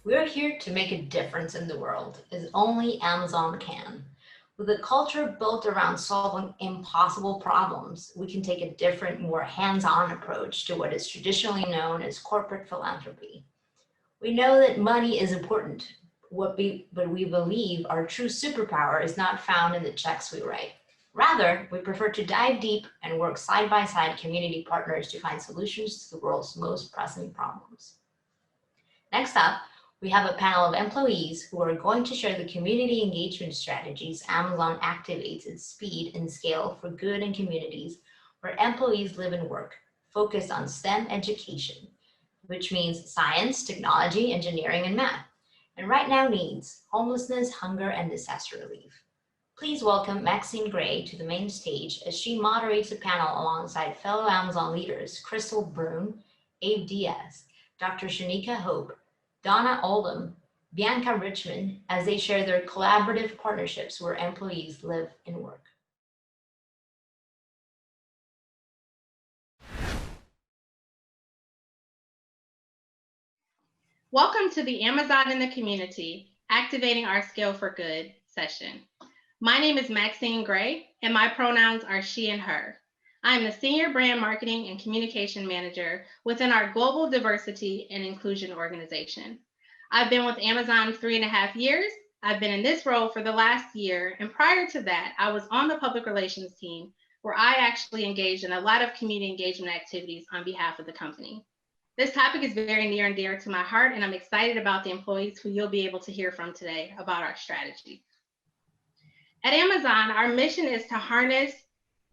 We're here to make a difference in the world, as only Amazon can. With a culture built around solving impossible problems, we can take a different, more hands on approach to what is traditionally known as corporate philanthropy. We know that money is important, but we believe our true superpower is not found in the checks we write. Rather, we prefer to dive deep and work side by side community partners to find solutions to the world's most pressing problems. Next up, we have a panel of employees who are going to share the community engagement strategies Amazon activates at speed and scale for good in communities where employees live and work, focused on STEM education, which means science, technology, engineering, and math, and right now needs homelessness, hunger, and disaster relief. Please welcome Maxine Gray to the main stage as she moderates a panel alongside fellow Amazon leaders Crystal Brune, Abe Diaz, Dr. Shanika Hope, Donna Oldham, Bianca Richmond, as they share their collaborative partnerships where employees live and work. Welcome to the Amazon in the Community, Activating Our Scale for Good session. My name is Maxine Gray, and my pronouns are she and her. I am the Senior Brand Marketing and Communication Manager within our Global Diversity and Inclusion Organization. I've been with Amazon 3.5 years. I've been in this role for the last year, and prior to that, I was on the public relations team where I actually engaged in a lot of community engagement activities on behalf of the company. This topic is very near and dear to my heart, and I'm excited about the employees who you'll be able to hear from today about our strategy. At Amazon, our mission is to harness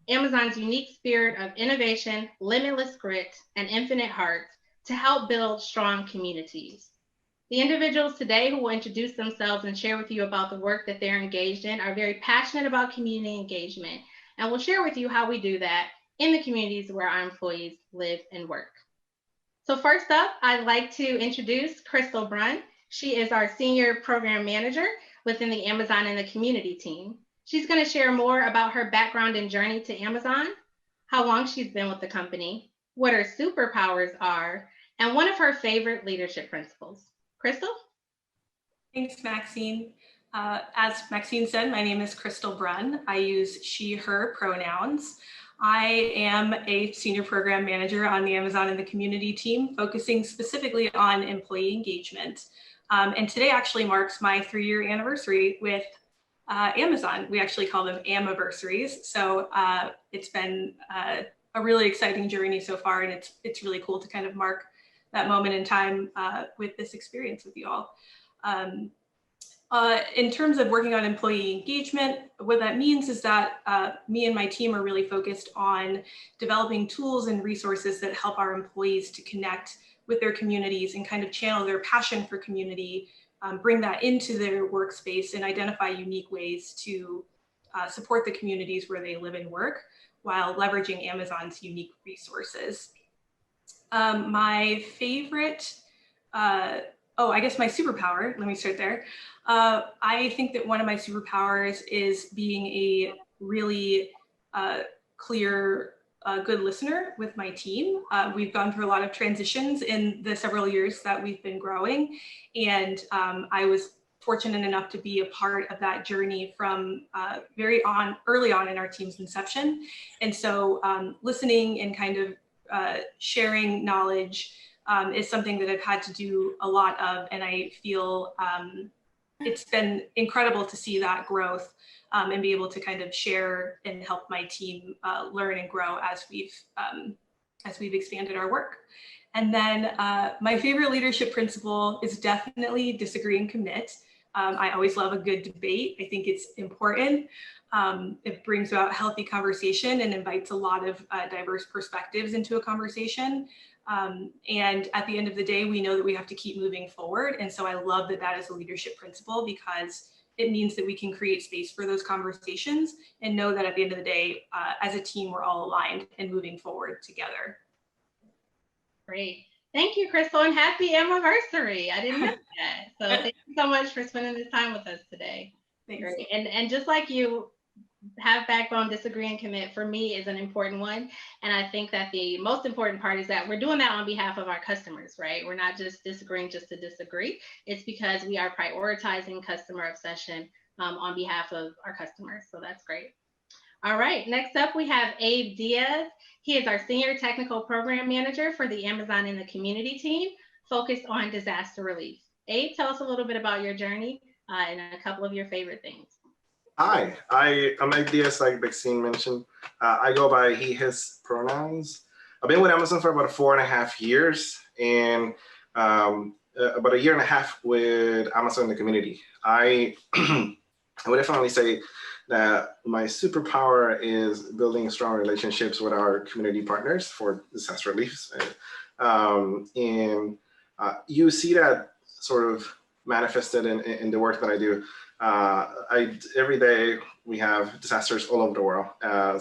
Amazon's unique spirit of innovation, limitless grit, and infinite heart to help build strong communities. The individuals today who will introduce themselves and share with you about the work that they're engaged in are very passionate about community engagement, and will share with you how we do that in the communities where our employees live and work. So first up, I'd like to introduce Crystal Brune. She is our Senior Program Manager within the Amazon in the Community team. She's going to share more about her background and journey to Amazon, how long she's been with the company, what her superpowers are, and one of her favorite leadership principles. Crystal? Thanks, Maxine. As Maxine said, my name is Crystal Brune. I use she, her pronouns. I am a senior program manager on the Amazon in the Community team, focusing specifically on employee engagement. And today actually marks my 3-year anniversary with Amazon. We actually call them Amiversaries. So it's been a really exciting journey so far, and it's really cool to kind of mark that moment in time with this experience with you all. In terms of working on employee engagement, what that means is that me and my team are really focused on developing tools and resources that help our employees to connect with their communities and kind of channel their passion for community, bring that into their workspace, and identify unique ways to support the communities where they live and work while leveraging Amazon's unique resources. My favorite, I guess my superpower, let me start there. I think that one of my superpowers is being a really clear, good listener with my team. We've gone through a lot of transitions in the several years that we've been growing, and I was fortunate enough to be a part of that journey from early on in our team's inception. And so listening and kind of sharing knowledge is something that I've had to do a lot of, and I feel it's been incredible to see that growth and be able to kind of share and help my team learn and grow as we've expanded our work. And then my favorite leadership principle is definitely disagree and commit. I always love a good debate. I think it's important. It brings about healthy conversation and invites a lot of diverse perspectives into a conversation. And at the end of the day, we know that we have to keep moving forward. And so I love that that is a leadership principle, because it means that we can create space for those conversations and know that at the end of the day, as a team, we're all aligned and moving forward together. Great. Thank you, Crystal, and happy anniversary. I didn't know that. So thank you so much for spending this time with us today. Thanks. Great. And just like you, have backbone, disagree, and commit for me is an important one. And I think that the most important part is that we're doing that on behalf of our customers, right? We're not just disagreeing just to disagree. It's because we are prioritizing customer obsession on behalf of our customers. So that's great. All right, next up we have Abe Diaz. He is our Senior Technical Program Manager for the Amazon in the Community team, focused on disaster relief. Abe, tell us a little bit about your journey and a couple of your favorite things. Hi, I'm Abe Diaz, like Maxine mentioned. I go by he, his pronouns. I've been with Amazon for about 4.5 years and about 1.5 years with Amazon in the community. I would definitely say that my superpower is building strong relationships with our community partners for disaster relief. You see that sort of manifested in the work that I do. Every day we have disasters all over the world.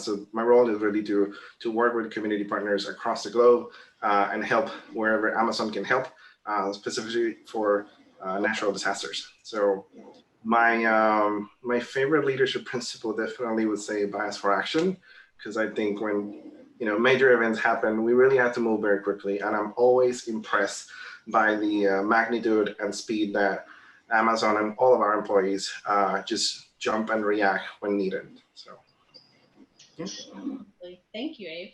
So my role is really to work with community partners across the globe and help wherever Amazon can help, specifically for natural disasters. So my favorite leadership principle definitely would say bias for action, because I think when major events happen, we really have to move very quickly. And I'm always impressed by the magnitude and speed that Amazon and all of our employees just jump and react when needed. So, thank you, Abe.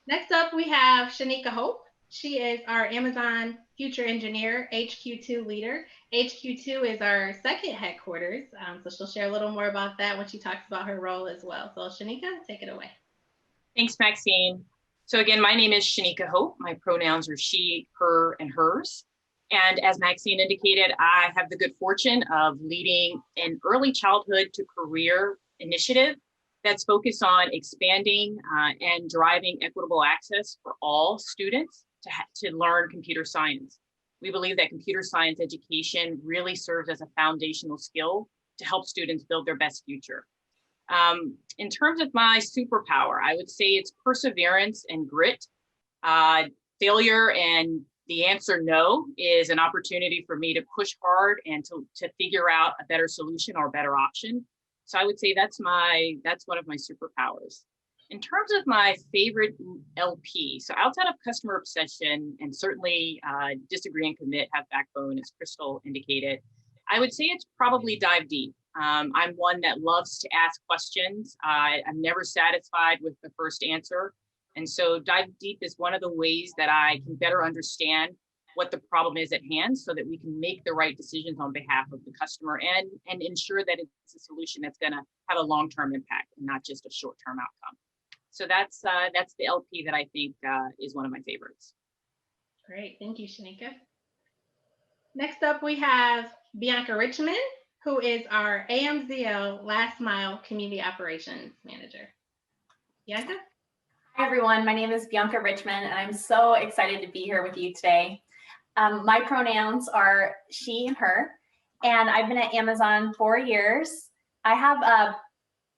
Next up, we have Shanika Hope. She is our Amazon Future Engineer, HQ2 leader. HQ2 is our second headquarters, so she'll share a little more about that when she talks about her role as well. So Shanika, take it away. Thanks, Maxine. So again, my name is Shanika Hope. My pronouns are she, her, and hers. And as Maxine indicated, I have the good fortune of leading an early childhood to career initiative that's focused on expanding and driving equitable access for all students to learn computer science. We believe that computer science education really serves as a foundational skill to help students build their best future. In terms of my superpower, I would say it's perseverance and grit. Failure and the answer no is an opportunity for me to push hard and to figure out a better solution or a better option. So I would say that's one of my superpowers. In terms of my favorite LP, so outside of customer obsession and certainly disagree and commit, have backbone, as Crystal indicated, I would say it's probably dive deep. I'm one that loves to ask questions. I'm never satisfied with the first answer. And so dive deep is one of the ways that I can better understand what the problem is at hand so that we can make the right decisions on behalf of the customer and ensure that it's a solution that's going to have a long-term impact and not just a short-term outcome. So that's the LP that I think is one of my favorites. Great, thank you, Shanika. Next up, we have Bianca Richmond, who is our AMZL Last Mile Community Operations Manager. Bianca? Hi, everyone. My name is Bianca Richmond, and I'm so excited to be here with you today. My pronouns are she and her, and I've been at Amazon 4 years. I have a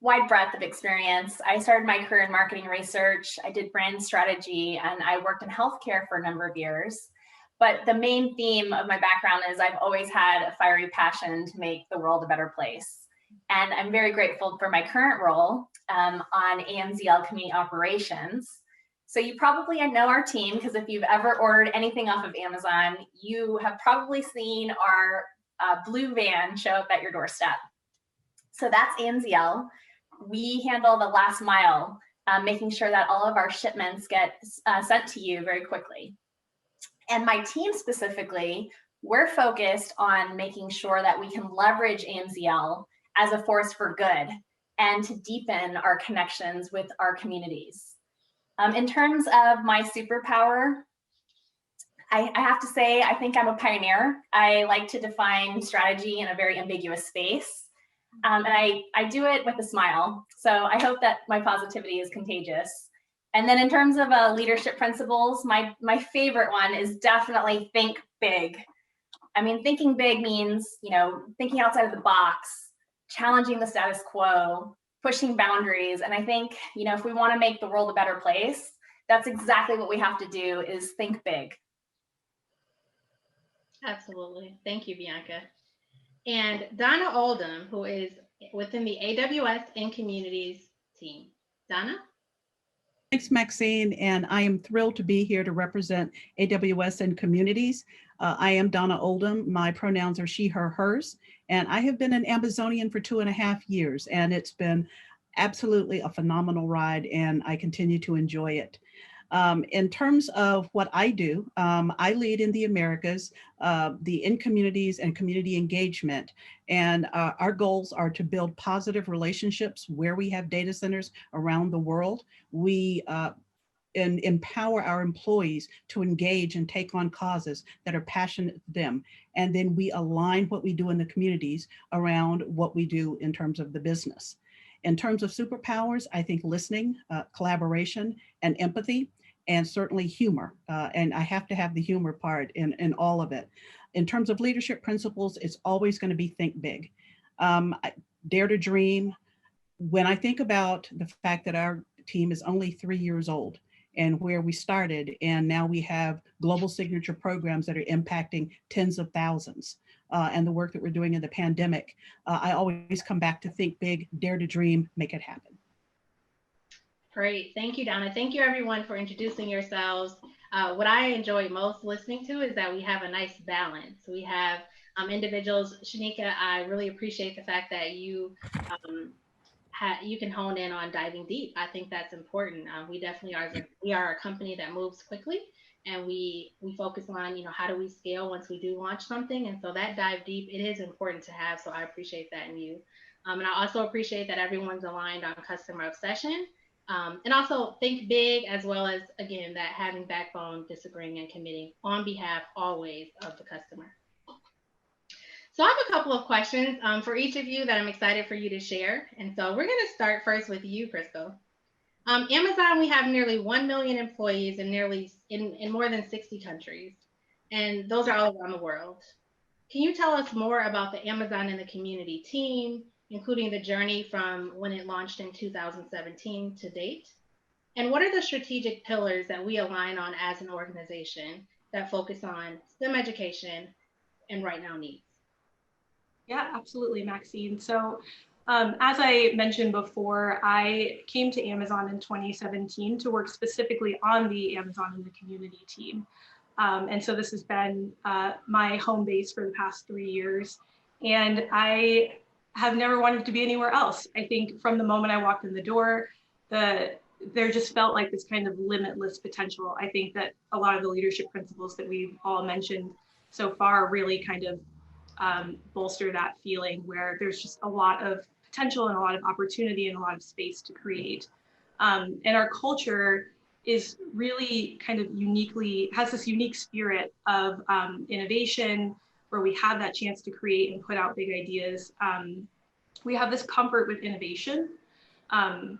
wide breadth of experience. I started my career in marketing research. I did brand strategy, and I worked in healthcare for a number of years. But the main theme of my background is I've always had a fiery passion to make the world a better place. And I'm very grateful for my current role on AMZL Community Operations. So you probably know our team, because if you've ever ordered anything off of Amazon, you have probably seen our blue van show up at your doorstep. So that's AMZL. We handle the last mile, making sure that all of our shipments get sent to you very quickly. And my team specifically, we're focused on making sure that we can leverage AMZL as a force for good and to deepen our connections with our communities. In terms of my superpower, I have to say, I think I'm a pioneer. I like to define strategy in a very ambiguous space. And I do it with a smile. So I hope that my positivity is contagious. And then in terms of leadership principles, my favorite one is definitely think big. I mean, thinking big means, thinking outside of the box, challenging the status quo, pushing boundaries. And I think, if we want to make the world a better place, that's exactly what we have to do, is think big. Absolutely. Thank you, Bianca. And Donna Oldham, who is within the AWS and Communities team. Donna? Thanks, Maxine, and I am thrilled to be here to represent AWS and Communities. I am Donna Oldham. My pronouns are she, her, hers, and I have been an Amazonian for 2.5 years, and it's been absolutely a phenomenal ride, and I continue to enjoy it. In terms of what I do, I lead in the Americas, in communities and community engagement. And our goals are to build positive relationships where we have data centers around the world. We empower our employees to engage and take on causes that are passionate to them. And then we align what we do in the communities around what we do in terms of the business. In terms of superpowers, I think listening, collaboration, and empathy, and certainly humor. And I have to have the humor part in all of it. In terms of leadership principles, it's always going to be think big. Dare to dream. When I think about the fact that our team is only 3 years old and where we started, and now we have global signature programs that are impacting tens of thousands, and the work that we're doing in the pandemic, I always come back to think big, dare to dream, make it happen. Great. Thank you, Donna. Thank you, everyone, for introducing yourselves. What I enjoy most listening to is that we have a nice balance. We have individuals. Shanika, I really appreciate the fact that you you can hone in on diving deep. I think that's important. We definitely are. We are a company that moves quickly, and we focus on, how do we scale once we do launch something. And so that dive deep, it is important to have. So I appreciate that in you. And I also appreciate that everyone's aligned on customer obsession. And also think big, as well as, again, that having backbone, disagreeing, and committing on behalf always of the customer. So I have a couple of questions for each of you that I'm excited for you to share. And so we're going to start first with you, Crystal. Amazon, we have nearly 1 million employees in more than 60 countries, and those are all around the world. Can you tell us more about the Amazon and the Community team, including the journey from when it launched in 2017 to date? And what are the strategic pillars that we align on as an organization that focus on STEM education and right now needs? Yeah, absolutely, Maxine. So as I mentioned before, I came to Amazon in 2017 to work specifically on the Amazon and the Community team. And so this has been my home base for the past 3 years. And I have never wanted to be anywhere else. I think from the moment I walked in the door, there just felt like this kind of limitless potential. I think that a lot of the leadership principles that we've all mentioned so far really kind of bolster that feeling where there's just a lot of potential and a lot of opportunity and a lot of space to create. And our culture is really kind of has this unique spirit of innovation, where we have that chance to create and put out big ideas. We have this comfort with innovation, and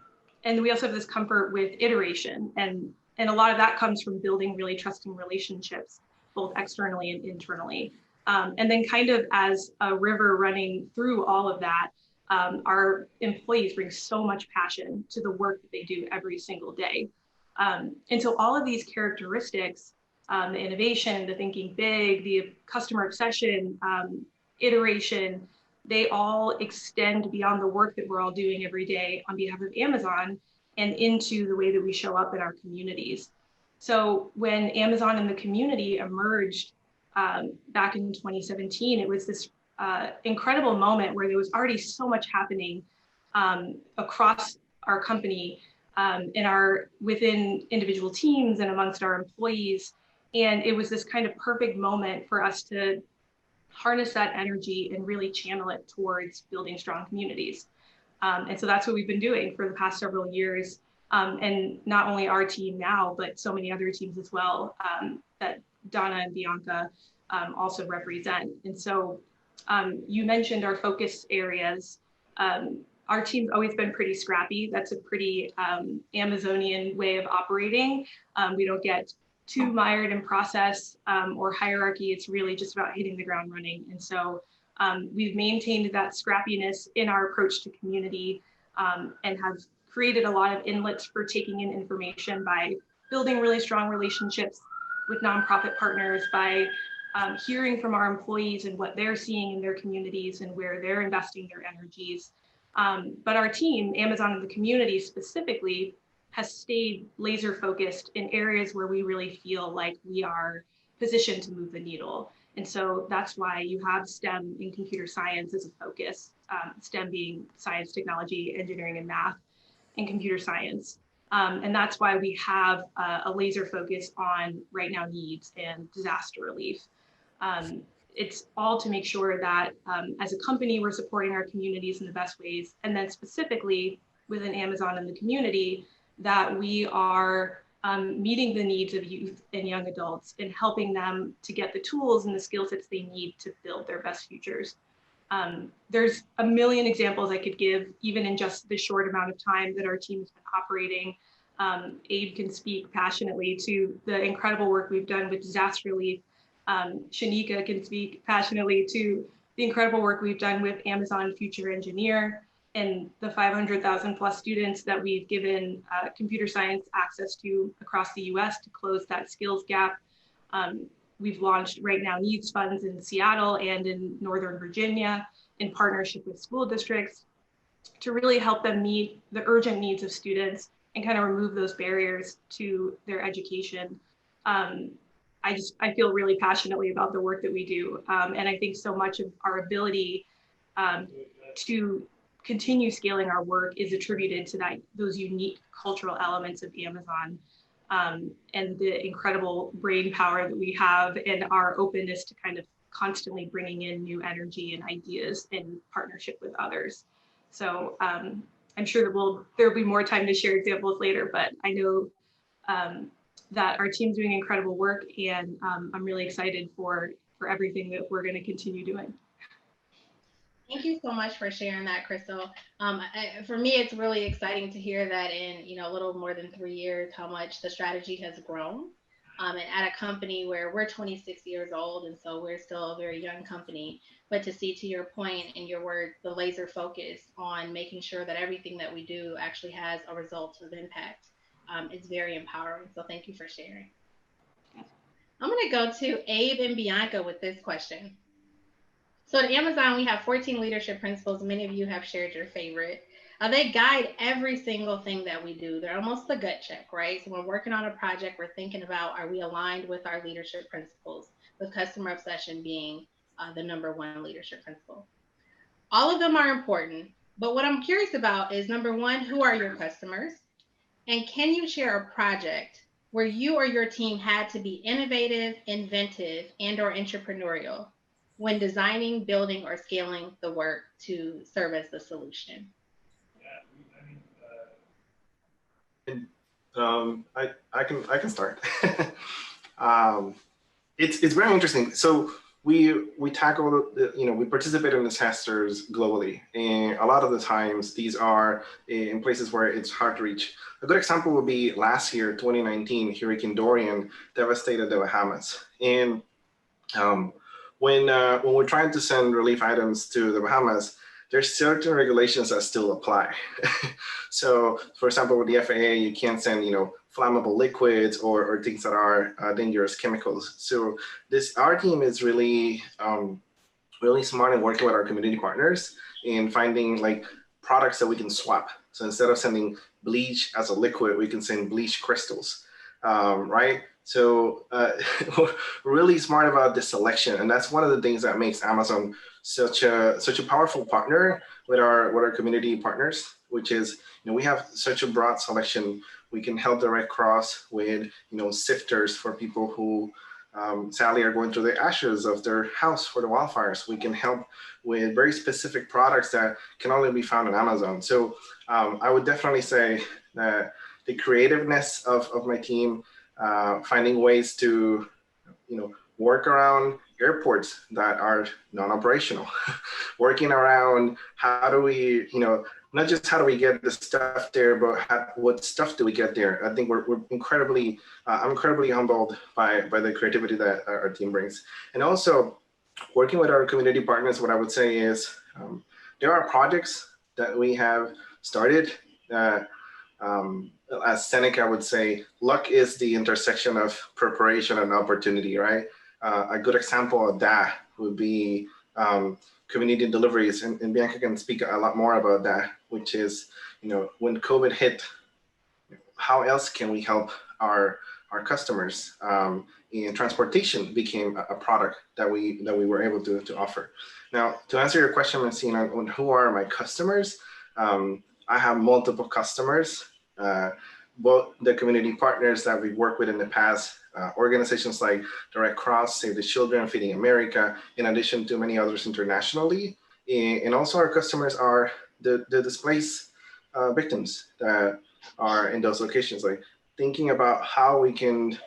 we also have this comfort with iteration. And a lot of that comes from building really trusting relationships, both externally and internally. And then kind of as a river running through all of that, our employees bring so much passion to the work that they do every single day. And so all of these characteristics, the innovation, the thinking big, the customer obsession, iteration, they all extend beyond the work that we're all doing every day on behalf of Amazon and into the way that we show up in our communities. So when Amazon and the Community emerged back in 2017, it was this incredible moment where there was already so much happening across our company, within individual teams and amongst our employees. And it was this kind of perfect moment for us to harness that energy and really channel it towards building strong communities. And so that's what we've been doing for the past several years. And not only our team now, but so many other teams as well that Donna and Bianca also represent. And so you mentioned our focus areas. Our team's always been pretty scrappy. That's a pretty Amazonian way of operating. We don't get too mired in process or hierarchy. It's really just about hitting the ground running. And so we've maintained that scrappiness in our approach to community and have created a lot of inlets for taking in information by building really strong relationships with nonprofit partners, by hearing from our employees and what they're seeing in their communities and where they're investing their energies. But our team, Amazon and the community specifically, has stayed laser focused in areas where we really feel like we are positioned to move the needle. And so that's why you have STEM in computer science as a focus, STEM being science, technology, engineering, and math, and computer science. And that's why we have a laser focus on right now needs and disaster relief. It's all to make sure that as a company, we're supporting our communities in the best ways. And then specifically within Amazon and the community, that we are meeting the needs of youth and young adults and helping them to get the tools and the skill sets they need to build their best futures. There's a million examples I could give, even in just the short amount of time that our team has been operating. Abe can speak passionately to the incredible work we've done with disaster relief. Shanika can speak passionately to the incredible work we've done with Amazon Future Engineer and the 500,000 plus students that we've given computer science access to across the US to close that skills gap. We've launched Right Now Needs funds in Seattle and in Northern Virginia in partnership with school districts to really help them meet the urgent needs of students and kind of remove those barriers to their education. I feel really passionately about the work that we do. And I think so much of our ability to continue scaling our work is attributed to those unique cultural elements of Amazon and the incredible brain power that we have and our openness to kind of constantly bringing in new energy and ideas in partnership with others. So I'm sure that there'll be more time to share examples later, but I know that our team's doing incredible work, and I'm really excited for everything that we're going to continue doing. Thank you so much for sharing that, Crystal. For me, it's really exciting to hear that in a little more than 3 years, how much the strategy has grown. And at a company where we're 26 years old, and so we're still a very young company, but to see, to your point in your word, the laser focus on making sure that everything that we do actually has a result of impact, it's very empowering. So thank you for sharing. I'm going to go to Abe and Bianca with this question. So at Amazon, we have 14 leadership principles. Many of you have shared your favorite. They guide every single thing that we do. They're almost the gut check, right? So when we're working on a project, we're thinking about, are we aligned with our leadership principles, with customer obsession being the #1 leadership principle. All of them are important, but what I'm curious about is, #1, who are your customers? And can you share a project where you or your team had to be innovative, inventive, and/or entrepreneurial when designing, building, or scaling the work to serve as the solution? I can start. It's very interesting. So we tackle we participate in disasters globally, and a lot of the times these are in places where it's hard to reach. A good example would be last year, 2019, Hurricane Dorian devastated the Bahamas, and when we're trying to send relief items to the Bahamas, there's certain regulations that still apply. So, for example, with the FAA, you can't send flammable liquids or things that are dangerous chemicals. So our team is really really smart in working with our community partners in finding products that we can swap. So instead of sending bleach as a liquid, we can send bleach crystals, right? So we're really smart about the selection, and that's one of the things that makes Amazon such a powerful partner with our community partners, which is we have such a broad selection. We can help the Red Cross with sifters for people who sadly are going through the ashes of their house for the wildfires. We can help with very specific products that can only be found on Amazon. So I would definitely say that the creativeness of my team, finding ways to work around airports that are non-operational, working around how do we not just how do we get the stuff there, but what stuff do we get there? I think we're incredibly, I'm incredibly humbled by the creativity that our team brings. And also working with our community partners, what I would say is there are projects that we have started that, as Seneca would say, luck is the intersection of preparation and opportunity, right? A good example of that would be community deliveries, and Bianca can speak a lot more about that, which is, when COVID hit, how else can we help our customers? And transportation became a product that we were able to offer. Now, to answer your question, Maxine, on who are my customers, I have multiple customers, both the community partners that we worked with in the past, organizations like the Red Cross, Save the Children, Feeding America, in addition to many others internationally. And also our customers are the displaced victims that are in those locations, like thinking about how we can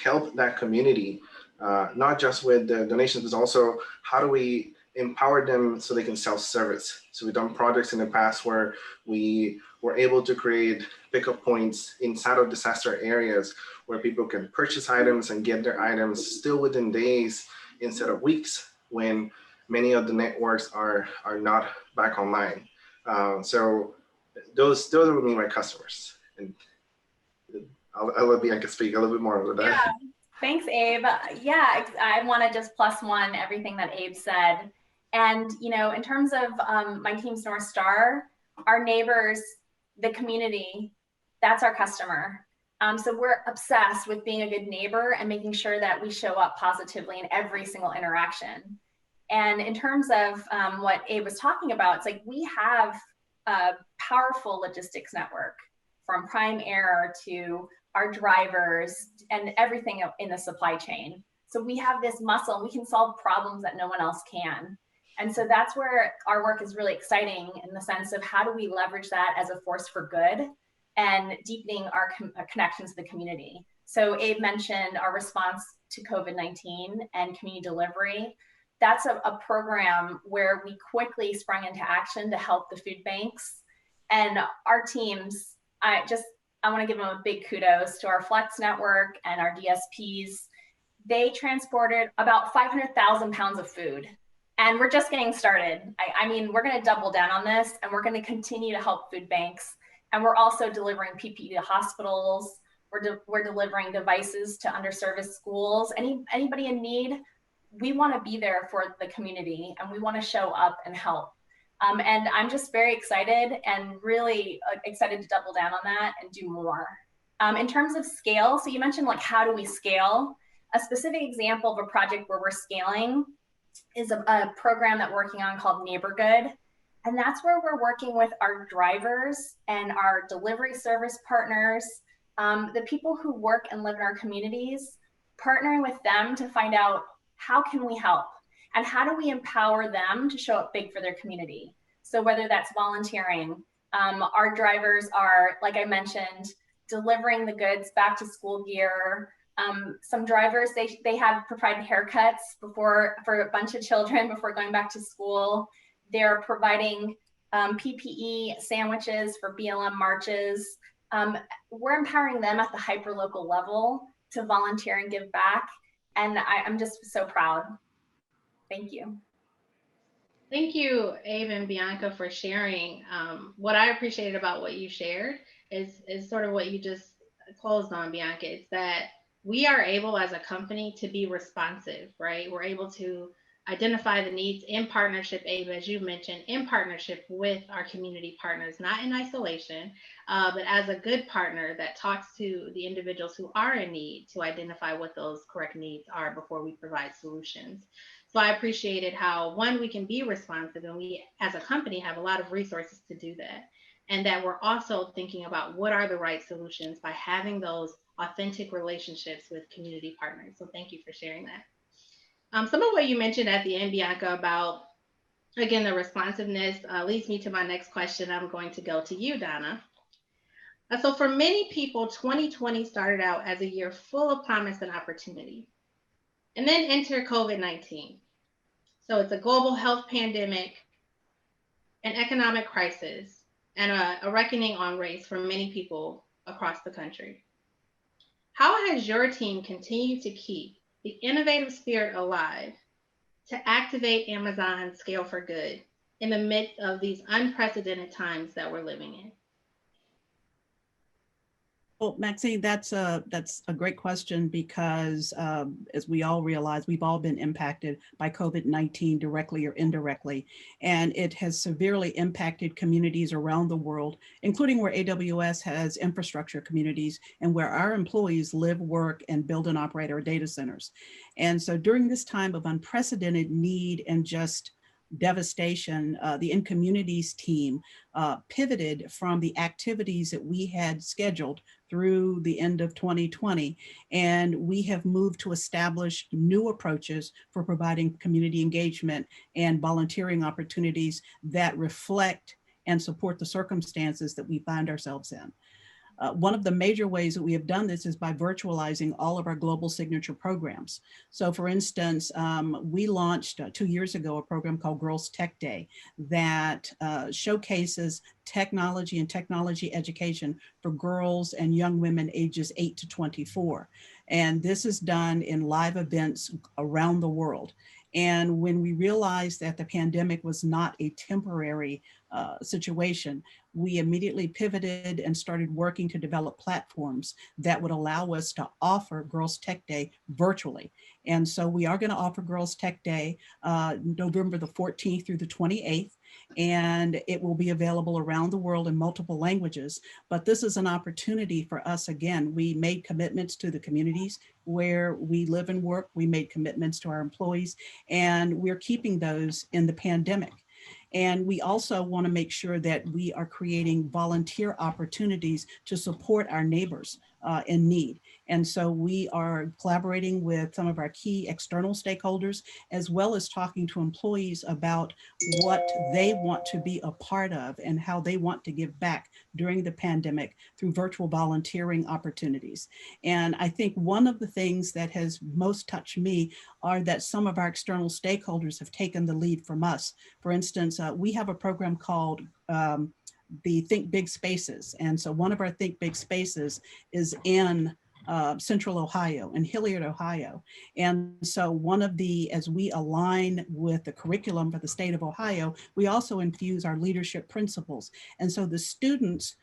help that community, not just with the donations, but also how do we empower them so they can self-service. So we've done projects in the past where we were able to create pickup points inside of disaster areas where people can purchase items and get their items still within days instead of weeks, when many of the networks are not back online. So those would be my customers. And I'll let Bianca speak a little bit more about that. Yeah, thanks, Abe. Yeah, I want to just plus one everything that Abe said. And, in terms of my team's North Star, our neighbors, the community, that's our customer. So we're obsessed with being a good neighbor and making sure that we show up positively in every single interaction. And in terms of what Abe was talking about, it's like we have a powerful logistics network, from Prime Air to our drivers and everything in the supply chain. So we have this muscle and we can solve problems that no one else can. And so that's where our work is really exciting, in the sense of how do we leverage that as a force for good and deepening our connections to the community. So Abe mentioned our response to COVID-19 and community delivery. That's a program where we quickly sprung into action to help the food banks and our teams. I want to give them a big kudos to our Flex network and our DSPs. They transported about 500,000 pounds of food. And we're just getting started. I mean, we're going to double down on this, and we're going to continue to help food banks. And we're also delivering PPE to hospitals. We're delivering devices to underserviced schools. Anybody in need, we want to be there for the community, and we want to show up and help. And I'm just very excited and really excited to double down on that and do more. In terms of scale, so you mentioned how do we scale? A specific example of a project where we're scaling is a program that we're working on called Neighbor Good. And that's where we're working with our drivers and our delivery service partners, the people who work and live in our communities, partnering with them to find out how can we help and how do we empower them to show up big for their community. So whether that's volunteering, our drivers are, like I mentioned, delivering the goods, back to school gear. Some drivers, they have provided haircuts for a bunch of children before going back to school. They're providing PPE sandwiches for BLM marches. We're empowering them at the hyperlocal level to volunteer and give back. And I'm just so proud. Thank you. Thank you, Abe and Bianca, for sharing. What I appreciated about what you shared is sort of what you just closed on, Bianca. It's that we are able as a company to be responsive, right? We're able to identify the needs in partnership, Abe, as you mentioned, in partnership with our community partners, not in isolation, but as a good partner that talks to the individuals who are in need to identify what those correct needs are before we provide solutions. So I appreciated how, one, we can be responsive, and we as a company have a lot of resources to do that. And that we're also thinking about what are the right solutions by having those authentic relationships with community partners. So thank you for sharing that. Some of what you mentioned at the end, Bianca, about, again, the responsiveness leads me to my next question. I'm going to go to you, Donna. So for many people, 2020 started out as a year full of promise and opportunity. And then enter COVID-19. So it's a global health pandemic, an economic crisis, and a reckoning on race for many people across the country. How has your team continued to keep the innovative spirit alive to activate Amazon's Scale for Good in the midst of these unprecedented times that we're living in? Well, Maxine, that's a great question because as we all realize, we've all been impacted by COVID-19 directly or indirectly, and it has severely impacted communities around the world, including where AWS has infrastructure communities and where our employees live, work, and build and operate our data centers. And so during this time of unprecedented need and just devastation, the In-Communities team pivoted from the activities that we had scheduled through the end of 2020. And we have moved to establish new approaches for providing community engagement and volunteering opportunities that reflect and support the circumstances that we find ourselves in. One of the major ways that we have done this is by virtualizing all of our global signature programs. So for instance, we launched 2 years ago a program called Girls Tech Day that showcases technology and technology education for girls and young women ages 8 to 24. And this is done in live events around the world. And when we realized that the pandemic was not a temporary situation, we immediately pivoted and started working to develop platforms that would allow us to offer Girls Tech Day virtually. And so we are going to offer Girls Tech Day November the 14th through the 28th, and it will be available around the world in multiple languages. But this is an opportunity for us. Again, we made commitments to the communities where we live and work. We made commitments to our employees, and we're keeping those in the pandemic. And we also want to make sure that we are creating volunteer opportunities to support our neighbors in need. And so we are collaborating with some of our key external stakeholders, as well as talking to employees about what they want to be a part of and how they want to give back during the pandemic through virtual volunteering opportunities. And I think one of the things that has most touched me are that some of our external stakeholders have taken the lead from us. For instance, we have a program called the Think Big Spaces. And so one of our Think Big Spaces is in Central Ohio, in Hilliard, Ohio. And so one of the, as we align with the curriculum for the state of Ohio, we also infuse our leadership principles. And so the students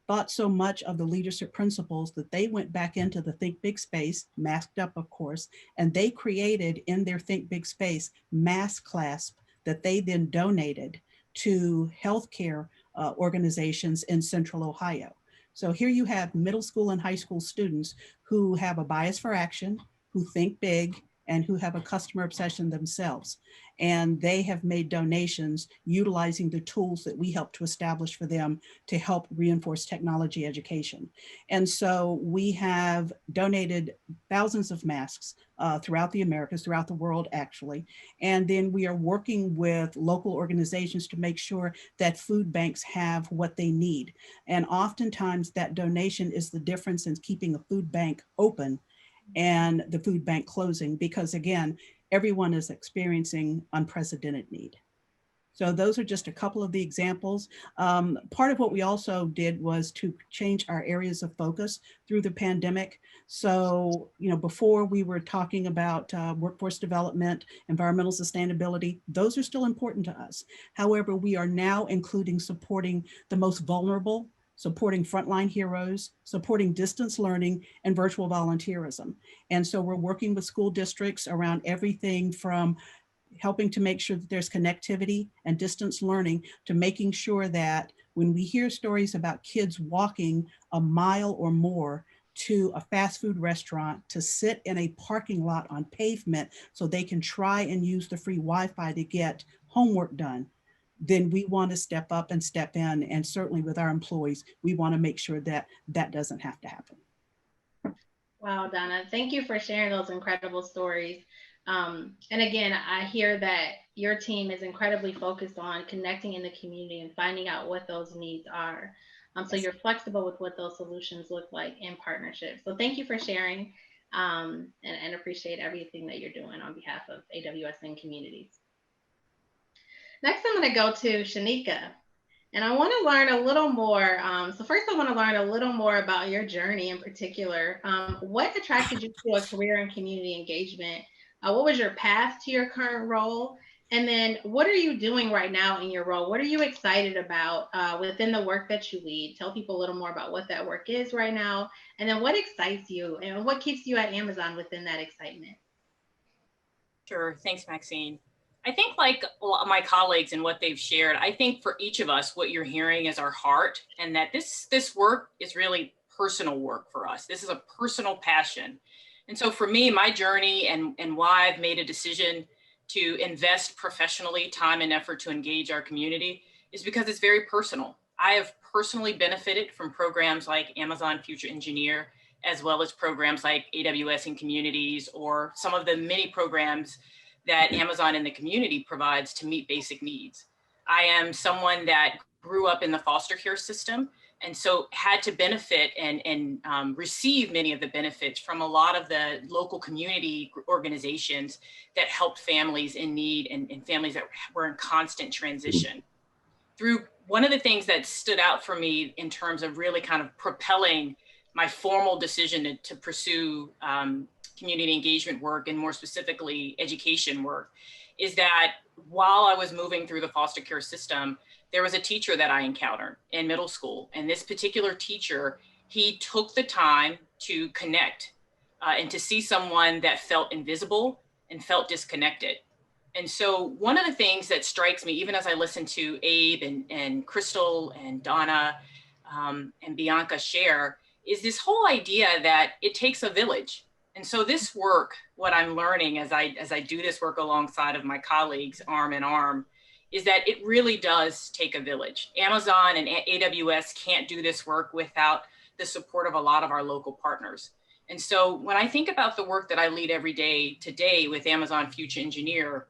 thought so much of the leadership principles that they went back into the Think Big Space, masked up, of course, and they created in their Think Big Space mask clasp that they then donated to healthcare organizations in Central Ohio. So here you have middle school and high school students who have a bias for action, who think big, and who have a customer obsession themselves. And they have made donations utilizing the tools that we help to establish for them to help reinforce technology education. And so we have donated thousands of masks throughout the Americas, throughout the world actually. And then we are working with local organizations to make sure that food banks have what they need. And oftentimes that donation is the difference in keeping a food bank open and the food bank closing, because again, everyone is experiencing unprecedented need. So those are just a couple of the examples. Part of what we also did was to change our areas of focus through the pandemic. So, you know, before we were talking about workforce development, environmental sustainability, those are still important to us. However, we are now including supporting the most vulnerable, supporting frontline heroes, supporting distance learning, and virtual volunteerism. And so we're working with school districts around everything from helping to make sure that there's connectivity and distance learning to making sure that when we hear stories about kids walking a mile or more to a fast food restaurant to sit in a parking lot on pavement so they can try and use the free Wi-Fi to get homework done, then we want to step up and step in. And certainly with our employees, we want to make sure that that doesn't have to happen. Wow, Donna, thank you for sharing those incredible stories. And again, I hear that your team is incredibly focused on connecting in the community and finding out what those needs are. So you're flexible with what those solutions look like in partnership. So thank you for sharing and appreciate everything that you're doing on behalf of AWS and communities. Next, I'm going to go to Shanika, and I want to learn a little more. So first, I want to learn a little more about your journey in particular. What attracted you to a career in community engagement? What was your path to your current role? And then what are you doing right now in your role? What are you excited about within the work that you lead? Tell people a little more about what that work is right now. And then what excites you and what keeps you at Amazon within that excitement? Sure. Thanks, Maxine. I think like a lot of my colleagues and what they've shared, I think for each of us, what you're hearing is our heart, and that this work is really personal work for us. This is a personal passion. And so for me, my journey and why I've made a decision to invest professionally time and effort to engage our community is because it's very personal. I have personally benefited from programs like Amazon Future Engineer, as well as programs like AWS in Communities, or some of the many programs that Amazon in the community provides to meet basic needs. I am someone that grew up in the foster care system, and so had to benefit and receive many of the benefits from a lot of the local community organizations that helped families in need and families that were in constant transition. Through one of the things that stood out for me in terms of really kind of propelling my formal decision to pursue community engagement work, and more specifically education work, is that while I was moving through the foster care system, there was a teacher that I encountered in middle school. And this particular teacher, he took the time to connect and to see someone that felt invisible and felt disconnected. And so one of the things that strikes me, even as I listen to Abe and Crystal and Donna and Bianca share, is this whole idea that it takes a village. And so this work, what I'm learning as I do this work alongside of my colleagues, arm in arm, is that it really does take a village. Amazon and AWS can't do this work without the support of a lot of our local partners. And so when I think about the work that I lead every day today with Amazon Future Engineer,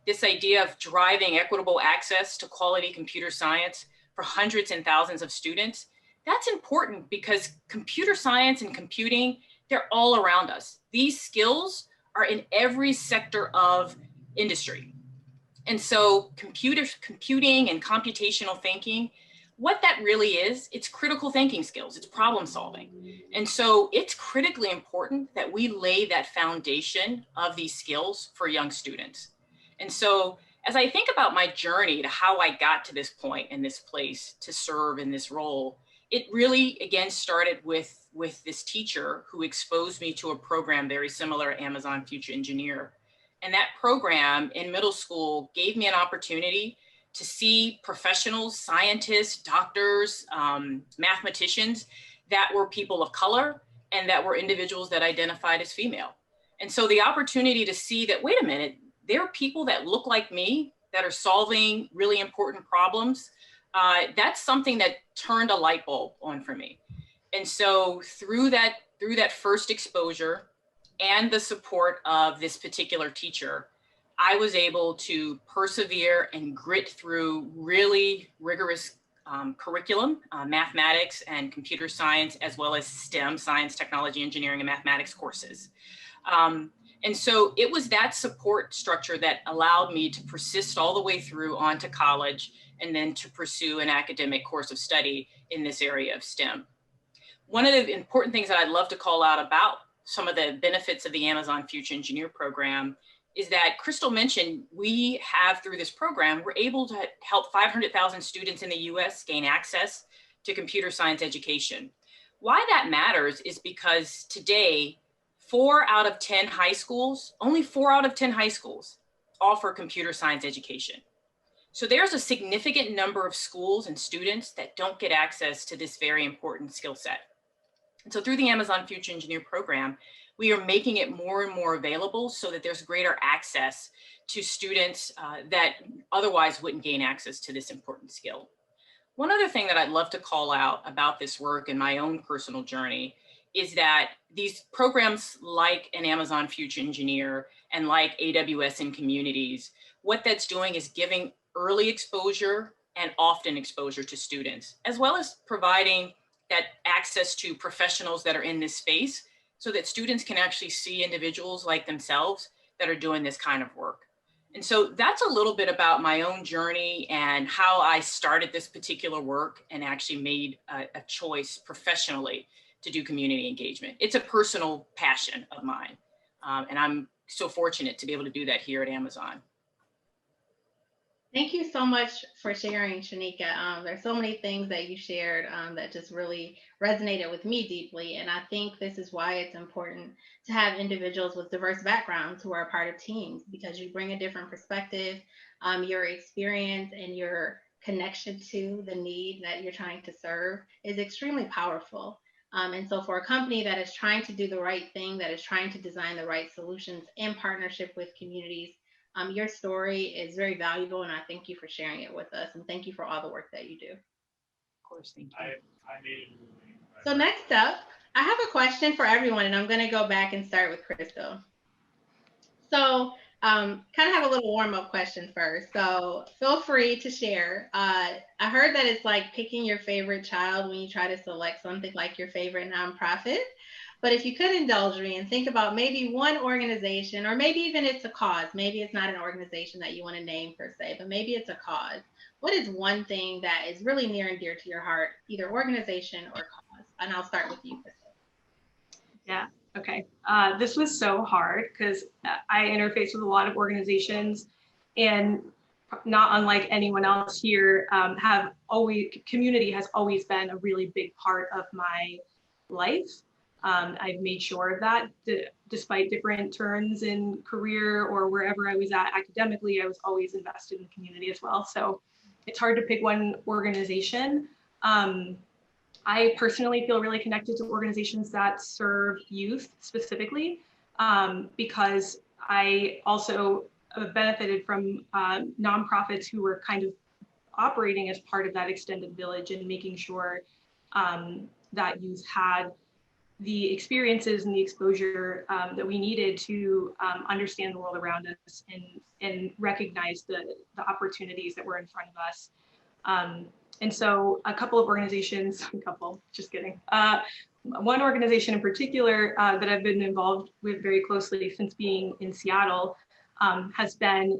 this idea of driving equitable access to quality computer science for hundreds and thousands of students, that's important because computer science and computing, they're all around us. These skills are in every sector of industry. And so computing and computational thinking, what that really is, it's critical thinking skills, it's problem solving. And so it's critically important that we lay that foundation of these skills for young students. And so as I think about my journey to how I got to this point in this place to serve in this role, it really, again, started with this teacher who exposed me to a program very similar to Amazon Future Engineer. And that program in middle school gave me an opportunity to see professionals, scientists, doctors, mathematicians that were people of color and that were individuals that identified as female. And so the opportunity to see that, wait a minute, there are people that look like me that are solving really important problems. That's something that turned a light bulb on for me. And so through that first exposure and the support of this particular teacher, I was able to persevere and grit through really rigorous curriculum, mathematics and computer science, as well as STEM, science, technology, engineering, and mathematics courses. And so it was that support structure that allowed me to persist all the way through onto college and then to pursue an academic course of study in this area of STEM. One of the important things that I'd love to call out about some of the benefits of the Amazon Future Engineer program is that Crystal mentioned we have, through this program, we're able to help 500,000 students in the US gain access to computer science education. Why that matters is because today, 4 out of 10 high schools, only 4 out of 10 high schools offer computer science education. So there's a significant number of schools and students that don't get access to this very important skill set. And so through the Amazon Future Engineer program, we are making it more and more available so that there's greater access to students that otherwise wouldn't gain access to this important skill. One other thing that I'd love to call out about this work and my own personal journey is that these programs like an Amazon Future Engineer and like AWS in Communities, what that's doing is giving early exposure and often exposure to students, as well as providing that access to professionals that are in this space so that students can actually see individuals like themselves that are doing this kind of work. And so that's a little bit about my own journey and how I started this particular work and actually made a choice professionally to do community engagement. It's a personal passion of mine. And I'm so fortunate to be able to do that here at Amazon. Thank you so much for sharing, Shanika. There's so many things that you shared that just really resonated with me deeply. And I think this is why it's important to have individuals with diverse backgrounds who are a part of teams, because you bring a different perspective, your experience and your connection to the need that you're trying to serve is extremely powerful. And so, for a company that is trying to do the right thing, that is trying to design the right solutions in partnership with communities, your story is very valuable, and I thank you for sharing it with us, and thank you for all the work that you do. Of course, thank you. So next up, I have a question for everyone, and I'm going to go back and start with Crystal. So kind of have a little warm-up question first. So feel free to share. I heard that it's like picking your favorite child when you try to select something like your favorite nonprofit. But if you could indulge me and think about maybe one organization, or maybe even it's a cause, maybe it's not an organization that you want to name per se, but maybe it's a cause. What is one thing that is really near and dear to your heart, either organization or cause? And I'll start with you, Crystal. Yeah, okay. This was so hard because I interface with a lot of organizations, and not unlike anyone else here, community has always been a really big part of my life. I've made sure of that despite different turns in career or wherever I was at academically, I was always invested in the community as well. So it's hard to pick one organization. I personally feel really connected to organizations that serve youth specifically, because I also benefited from nonprofits who were kind of operating as part of that extended village and making sure that youth had the experiences and the exposure that we needed to understand the world around us and recognize the opportunities that were in front of us. And so a couple of organizations, just kidding. One organization in particular that I've been involved with very closely since being in Seattle has been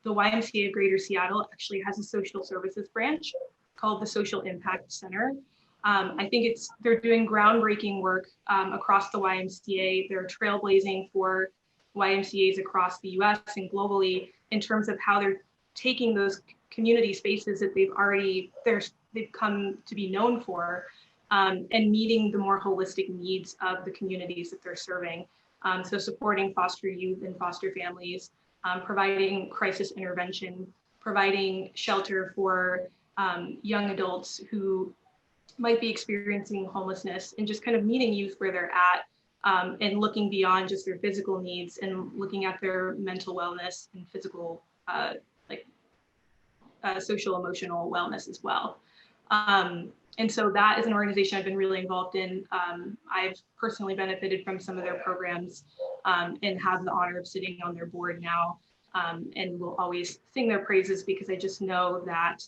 the YMCA of Greater Seattle actually has a social services branch called the Social Impact Center. I think they're doing groundbreaking work across the YMCA. They're trailblazing for YMCAs across the US and globally in terms of how they're taking those community spaces that they've come to be known for and meeting the more holistic needs of the communities that they're serving. So supporting foster youth and foster families, providing crisis intervention, providing shelter for young adults who might be experiencing homelessness, and just kind of meeting youth where they're at and looking beyond just their physical needs and looking at their mental wellness and physical, social emotional wellness as well. And so that is an organization I've been really involved in. I've personally benefited from some of their programs and have the honor of sitting on their board now, and will always sing their praises because I just know that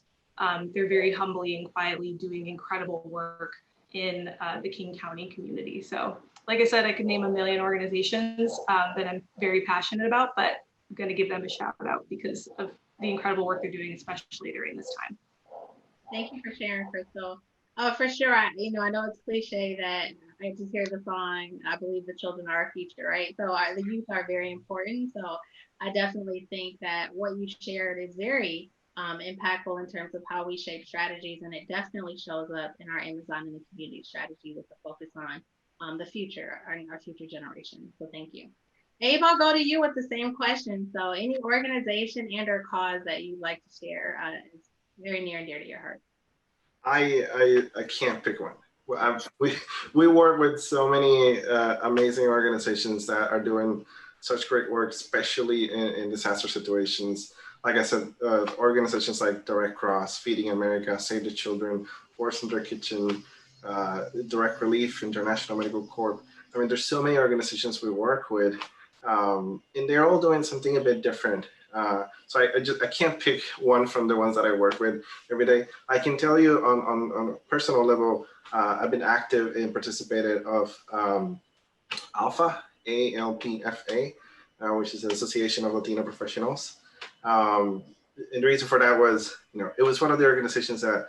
they're very humbly and quietly doing incredible work in the King County community. So like I said, I could name a million organizations that I'm very passionate about, but I'm going to give them a shout out because of the incredible work they're doing, especially during this time. Thank you for sharing, Crystal. For sure, I know it's cliche that I just hear the song, I believe the children are our future, right? So the youth are very important. So I definitely think that what you shared is very impactful in terms of how we shape strategies, and it definitely shows up in our Amazon and the community strategy with the focus on the future, our future generations. So thank you. Abe, I'll go to you with the same question. So any organization and or cause that you'd like to share is very near and dear to your heart. I can't pick one. We work with so many amazing organizations that are doing such great work, especially in disaster situations. Like I said, organizations like Direct Cross, Feeding America, Save the Children, Force in Their Kitchen, Direct Relief, International Medical Corp. I mean, there's so many organizations we work with, and they're all doing something a bit different. So I can't pick one from the ones that I work with every day. I can tell you on a personal level, I've been active and participated of ALPHA, ALPFA, which is the Association of Latino Professionals. And the reason for that was, it was one of the organizations that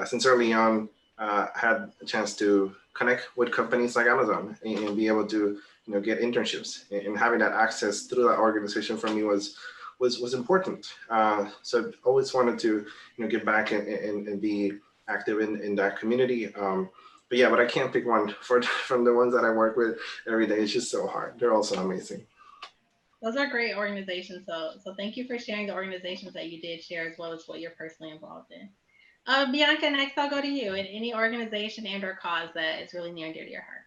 since early on had a chance to connect with companies like Amazon and be able to, get internships, and having that access through that organization for me was was important. So I've always wanted to give back and be active in that community. But I can't pick one from the ones that I work with every day. It's just so hard. They're all so amazing. Those are great organizations. So thank you for sharing the organizations that you did share, as well as what you're personally involved in. Bianca, next I'll go to you. And any organization and or cause that is really near and dear to your heart.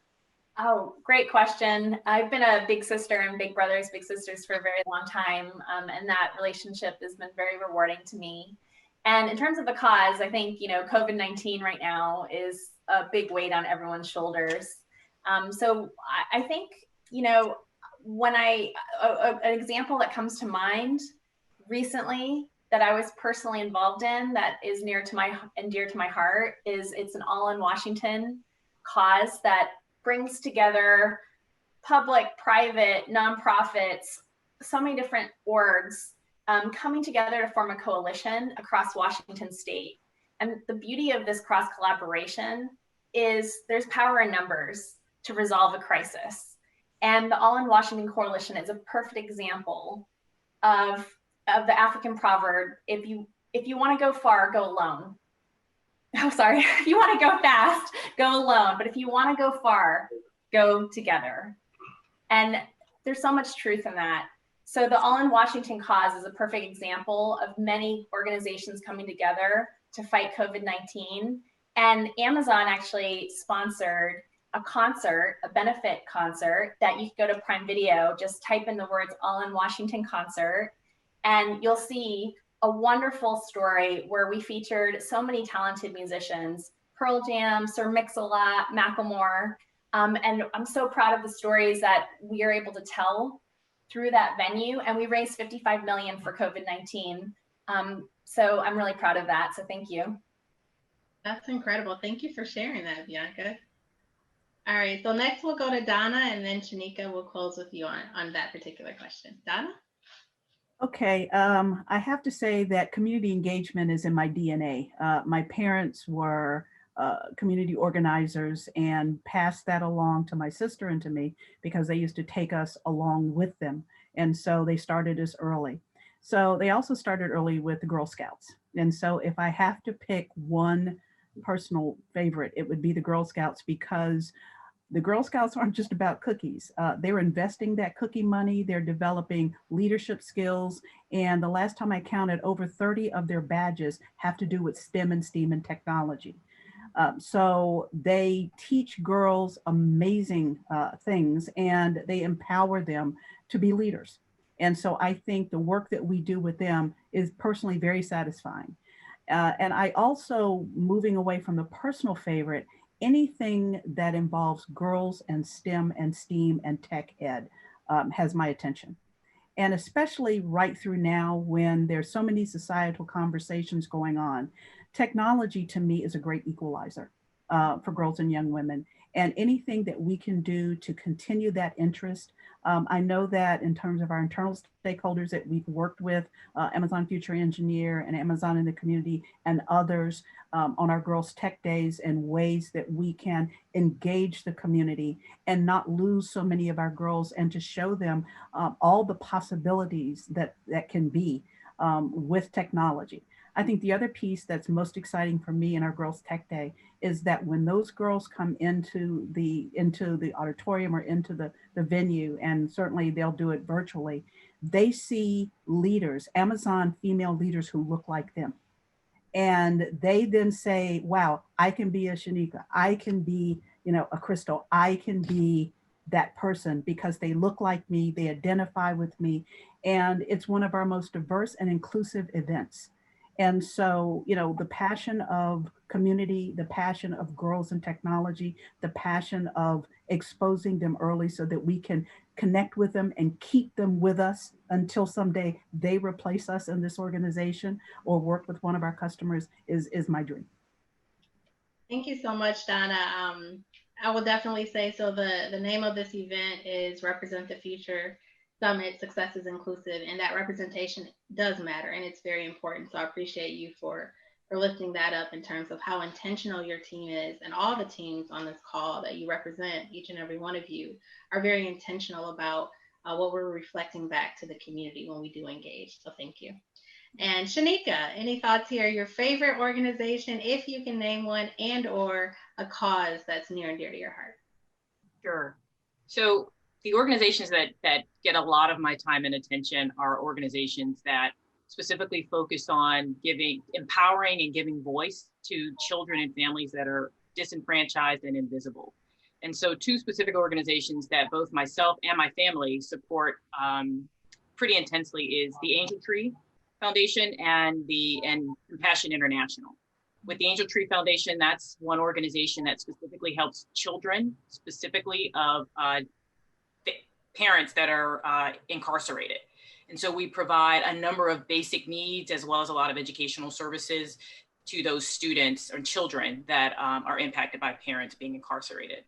Oh, great question. I've been a big sister and big brothers, big sisters for a very long time. And that relationship has been very rewarding to me. And in terms of the cause, I think, COVID-19 right now is a big weight on everyone's shoulders. So I think, when an example that comes to mind recently that I was personally involved in that is near to my and dear to my heart it's an All in Washington cause that brings together public, private, nonprofits, so many different orgs coming together to form a coalition across Washington state. And the beauty of this cross collaboration is there's power in numbers to resolve a crisis. And the All in Washington Coalition is a perfect example of the African proverb, if you want to go far, go alone. Oh, sorry. If you want to go fast, go alone. But if you want to go far, go together. And there's so much truth in that. So the All in Washington cause is a perfect example of many organizations coming together to fight COVID-19. And Amazon actually sponsored a concert, a benefit concert that you can go to Prime Video, just type in the words All in Washington concert, and you'll see a wonderful story where we featured so many talented musicians, Pearl Jam, Sir Mix-a-Lot, Macklemore, and I'm so proud of the stories that we are able to tell through that venue, and we raised $55 million for COVID-19. So I'm really proud of that, so thank you. That's incredible. Thank you for sharing that, Bianca. All right, so next we'll go to Donna, and then Shanika will close with you on that particular question. Donna? Okay, I have to say that community engagement is in my DNA. My parents were community organizers and passed that along to my sister and to me because they used to take us along with them. And so they started us early. So they also started early with the Girl Scouts. And so if I have to pick one personal favorite, it would be the Girl Scouts, because the Girl Scouts aren't just about cookies. They're investing that cookie money. They're developing leadership skills. And the last time I counted, over 30 of their badges have to do with STEM and STEAM and technology. So they teach girls amazing things, and they empower them to be leaders. And so I think the work that we do with them is personally very satisfying. And I also, moving away from the personal favorite, anything that involves girls and STEM and STEAM and tech ed has my attention. And especially right through now when there's so many societal conversations going on, technology to me is a great equalizer for girls and young women. And anything that we can do to continue that interest. I know that in terms of our internal stakeholders that we've worked with, Amazon Future Engineer and Amazon in the Community and others on our Girls Tech Days, and ways that we can engage the community and not lose so many of our girls, and to show them all the possibilities that can be with technology. I think the other piece that's most exciting for me in our Girls Tech Day is that when those girls come into the auditorium or into the venue, and certainly they'll do it virtually, they see leaders, Amazon female leaders who look like them. And they then say, wow, I can be a Shanika, I can be, a Crystal, I can be that person because they look like me, they identify with me. And it's one of our most diverse and inclusive events. And so, the passion of community, the passion of girls and technology, the passion of exposing them early so that we can connect with them and keep them with us until someday they replace us in this organization or work with one of our customers is my dream. Thank you so much, Donna. I will definitely say, so the name of this event is Represent the Future Summit, Success is Inclusive, and that representation does matter, and it's very important. So I appreciate you for lifting that up in terms of how intentional your team is, and all the teams on this call that you represent, each and every one of you are very intentional about what we're reflecting back to the community when we do engage. So thank you. And Shanika, any thoughts here? Your favorite organization, if you can name one, and or a cause that's near and dear to your heart? Sure. So the organizations that get a lot of my time and attention are organizations that specifically focus on empowering and giving voice to children and families that are disenfranchised and invisible. And so two specific organizations that both myself and my family support pretty intensely is the Angel Tree Foundation and Compassion International. With the Angel Tree Foundation, that's one organization that specifically helps children, specifically of parents that are incarcerated. And so we provide a number of basic needs as well as a lot of educational services to those students or children that are impacted by parents being incarcerated.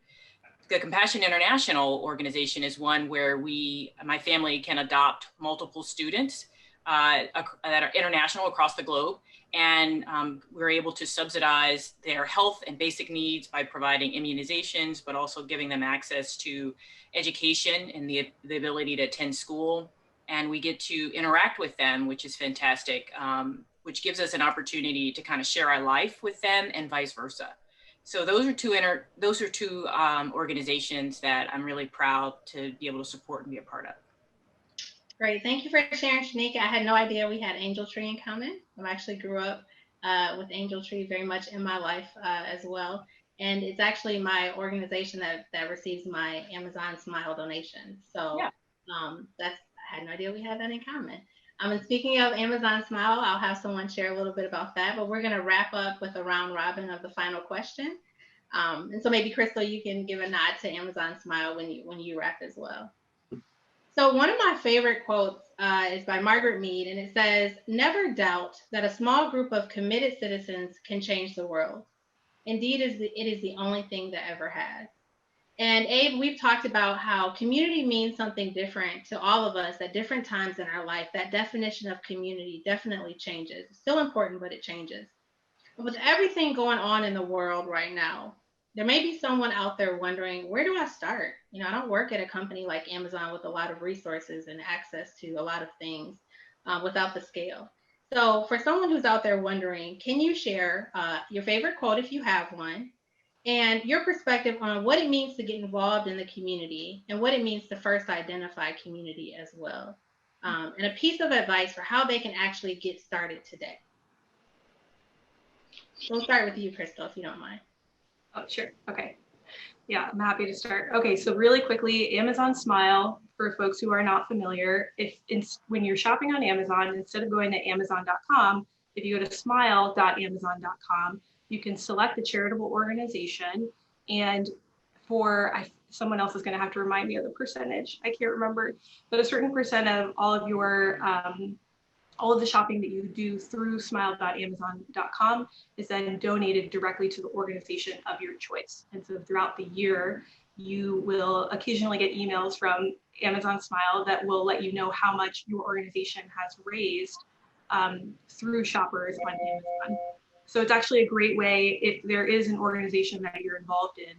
The Compassion International organization is one where my family can adopt multiple students that are international across the globe. And we're able to subsidize their health and basic needs by providing immunizations, but also giving them access to education and the ability to attend school. And we get to interact with them, which is fantastic, which gives us an opportunity to kind of share our life with them and vice versa. So those are two organizations that I'm really proud to be able to support and be a part of. Great, thank you for sharing, Shanika. I had no idea we had Angel Tree in common. I actually grew up with Angel Tree very much in my life as well. And it's actually my organization that receives my Amazon Smile donation. So yeah. I had no idea we had that in common. And speaking of Amazon Smile, I'll have someone share a little bit about that, but we're gonna wrap up with a round robin of the final question. And so maybe Crystal, you can give a nod to Amazon Smile when you wrap as well. So one of my favorite quotes is by Margaret Mead, and it says, "Never doubt that a small group of committed citizens can change the world. Indeed, it is the only thing that ever has." And Abe, we've talked about how community means something different to all of us at different times in our life. That definition of community definitely changes. It's still important, but it changes. But with everything going on in the world right now, there may be someone out there wondering, where do I start? You know, I don't work at a company like Amazon with a lot of resources and access to a lot of things without the scale. So for someone who's out there wondering, can you share your favorite quote if you have one, and your perspective on what it means to get involved in the community and what it means to first identify community as well, and a piece of advice for how they can actually get started today? We'll start with you, Crystal, if you don't mind. Oh, sure. Okay. Yeah, I'm happy to start. Okay, so really quickly, Amazon Smile, for folks who are not familiar, when you're shopping on Amazon, instead of going to Amazon.com, if you go to smile.amazon.com, you can select the charitable organization, and someone else is going to have to remind me of the percentage. I can't remember, but a certain percent of all of your all of the shopping that you do through smile.amazon.com is then donated directly to the organization of your choice. And so throughout the year, you will occasionally get emails from Amazon Smile that will let you know how much your organization has raised through shoppers on Amazon. So it's actually a great way, if there is an organization that you're involved in,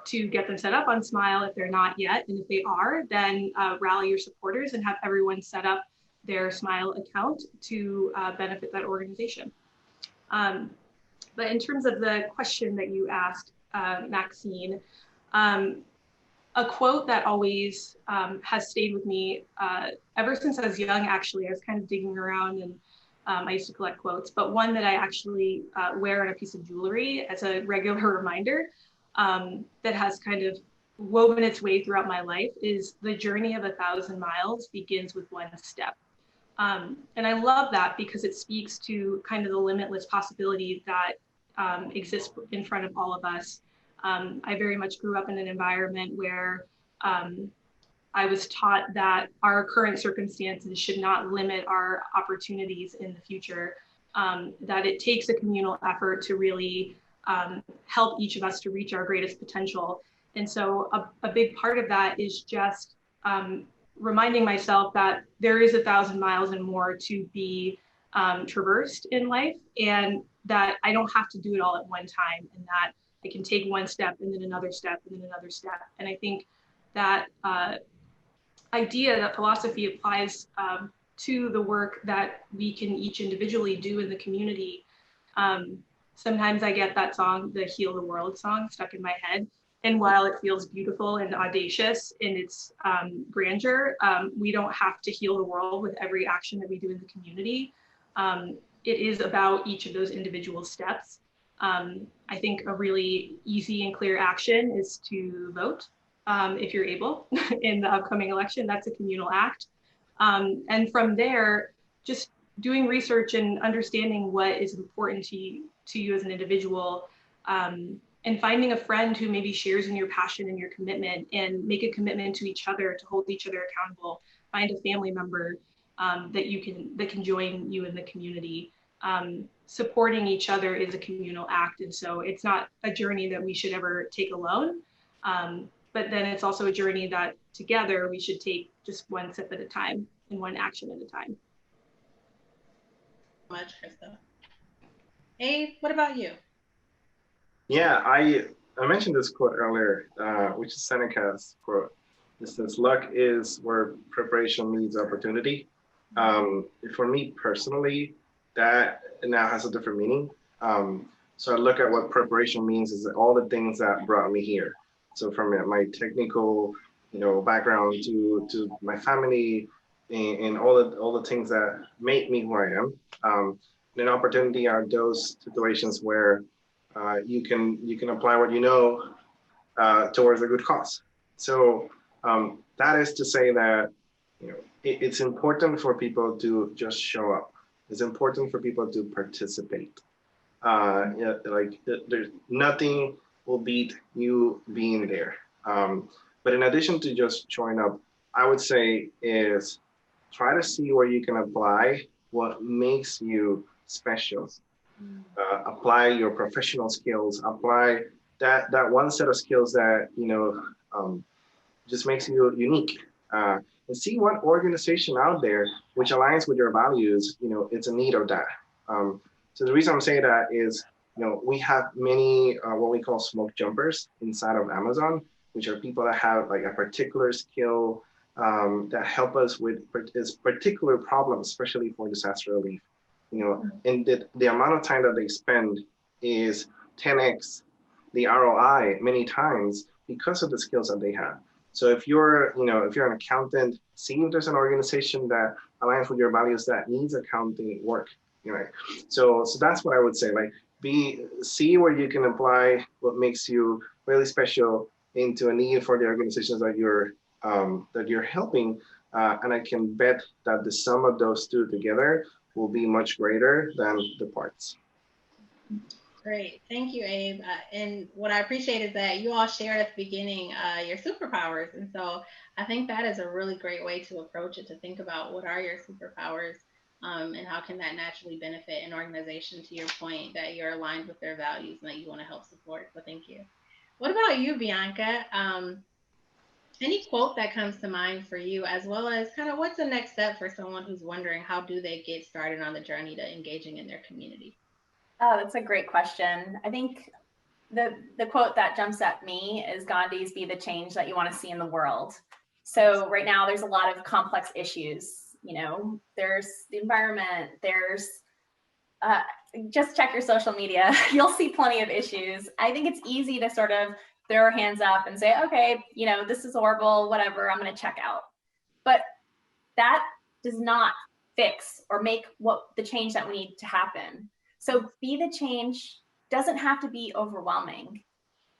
to get them set up on Smile if they're not yet. And if they are, then rally your supporters and have everyone set up their Smile account to benefit that organization. But in terms of the question that you asked, Maxine, a quote that always has stayed with me ever since I was young, actually. I was kind of digging around, and I used to collect quotes, but one that I actually wear on a piece of jewelry as a regular reminder that has kind of woven its way throughout my life is, "The journey of 1,000 miles begins with one step." And I love that because it speaks to kind of the limitless possibility that exists in front of all of us. I very much grew up in an environment where I was taught that our current circumstances should not limit our opportunities in the future, that it takes a communal effort to really help each of us to reach our greatest potential. And so a big part of that is just reminding myself that there is 1,000 miles and more to be traversed in life, and that I don't have to do it all at one time, and that I can take one step and then another step and then another step. And I think that idea, that philosophy applies to the work that we can each individually do in the community. Sometimes I get that song, the Heal the World song, stuck in my head. And while it feels beautiful and audacious in its grandeur, we don't have to heal the world with every action that we do in the community. It is about each of those individual steps. I think a really easy and clear action is to vote if you're able in the upcoming election. That's a communal act. And from there, just doing research and understanding what is important to you as an individual, and finding a friend who maybe shares in your passion and your commitment, and make a commitment to each other to hold each other accountable. Find a family member that can join you in the community. Supporting each other is a communal act, and so it's not a journey that we should ever take alone. But then it's also a journey that together we should take just one step at a time and one action at a time. Much, Krista. Abe, what about you? Yeah, I mentioned this quote earlier, which is Seneca's quote. It says, "Luck is where preparation meets opportunity." For me personally, that now has a different meaning. So I look at what preparation means is all the things that brought me here. So from my technical, background to my family and all the things that make me who I am. An opportunity are those situations where you can apply what you know towards a good cause. So that is to say that it's important for people to just show up. It's important for people to participate. There's nothing will beat you being there. But in addition to just showing up, I would say is try to see where you can apply what makes you special. Apply your professional skills, apply that one set of skills that just makes you unique, and see what organization out there which aligns with your values it's in need of that. So the reason I'm saying that is we have many what we call smoke jumpers inside of Amazon, which are people that have like a particular skill that help us with this particular problem, especially for disaster relief. And the amount of time that they spend is 10x the ROI many times because of the skills that they have. So if you're an accountant, see if there's an organization that aligns with your values that needs accounting work. So that's what I would say. Like, see where you can apply what makes you really special into a need for the organizations that you're helping, and I can bet that the sum of those two together will be much greater than the parts. Great, thank you, Abe. And what I appreciate is that you all shared at the beginning your superpowers, and so I think that is a really great way to approach it, to think about what are your superpowers. And how can that naturally benefit an organization, to your point, that you're aligned with their values and that you want to help support. So thank you. What about you, Bianca? Any quote that comes to mind for you, as well as kind of what's the next step for someone who's wondering how do they get started on the journey to engaging in their community? Oh, that's a great question. I think the quote that jumps at me is Gandhi's "Be the change that you want to see in the world." So right now there's a lot of complex issues. There's the environment, there's just check your social media. You'll see plenty of issues. I think it's easy to sort of throw our hands up and say, okay, this is horrible, whatever, I'm going to check out. But that does not fix or make the change that we need to happen. So be the change doesn't have to be overwhelming.